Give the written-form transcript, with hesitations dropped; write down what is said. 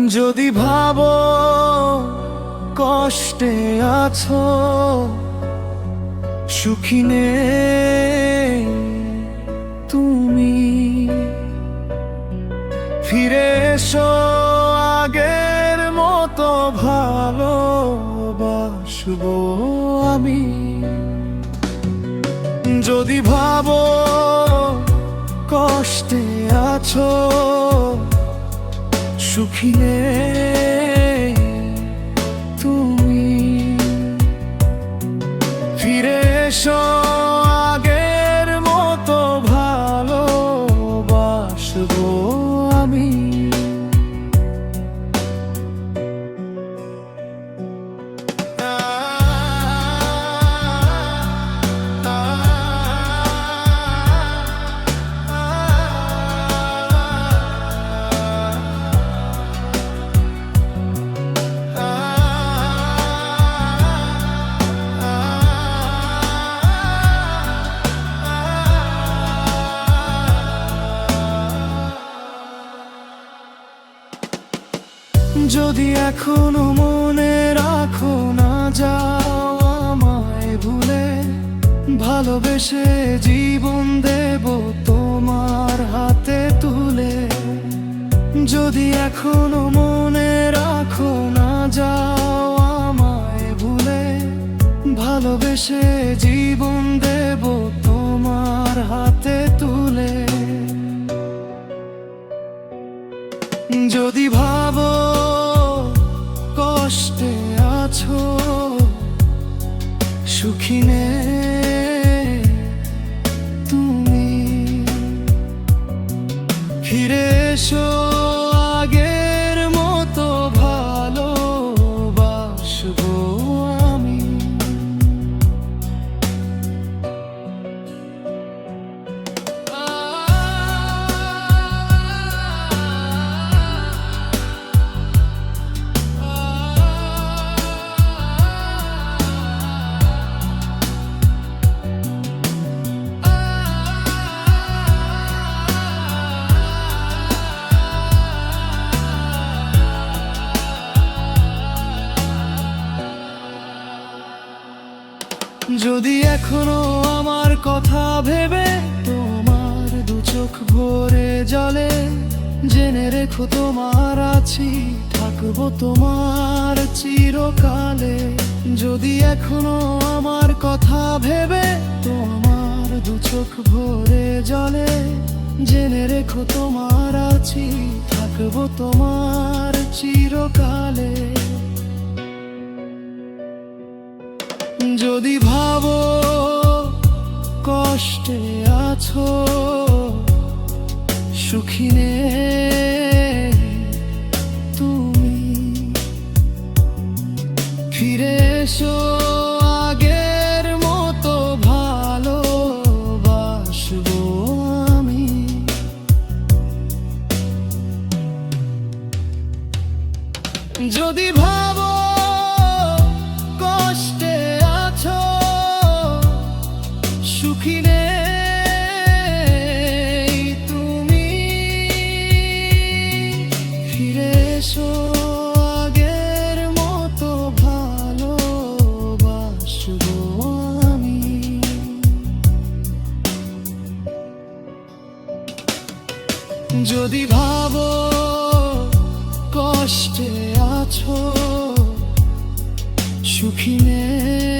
যদি ভাবো কষ্টে আছো, সুখী নেই তুমি, ফিরে এসো আগের মতো ভালোবাসবো আমি। যদি ভাবো কষ্টে আছো, সুখী নেই তুমি, ফিরে এসো আগের মতো ভালোবাসবো আমি। যদি এখনো মনে রাখো না যাও আমায় ভুলে, ভালোবেসে জীবন দেব তোমার হাতে তুলে। যদি এখনো মনে রাখো না যাও আমায় ভুলে, ভালোবেসে জীবন দেব তোমার হাতে তুলে। যদি ভাবো কষ্টে আছো, সুখী নেই তুমি, ফিরে এসো আগের মতো ভালোবাসবো আমি। যদি এখনো আমার কথা ভেবে তোমার দু চোখ ভরে জলে, জেনে রেখো তোমার আছি, থাকবো তোমার চিরকালে। যদি এখনো আমার কথা ভেবে তোমার দু চোখ ভরে জলে, জেনে রেখো তোমার আছি, থাকবো তোমার চিরকালে। যদি ভাবো কষ্টে আছো, সুখী নেই তুমি, ফিরে এসো আগের মতো ভালোবাসবো আমি। যদি ভাবো কষ্টে আছো, সুখী নেই তুমি, ফিরে এসো আগের মতো ভালোবাসবো আমি। যদি ভাবো কষ্টে আছো, সুখী নেই।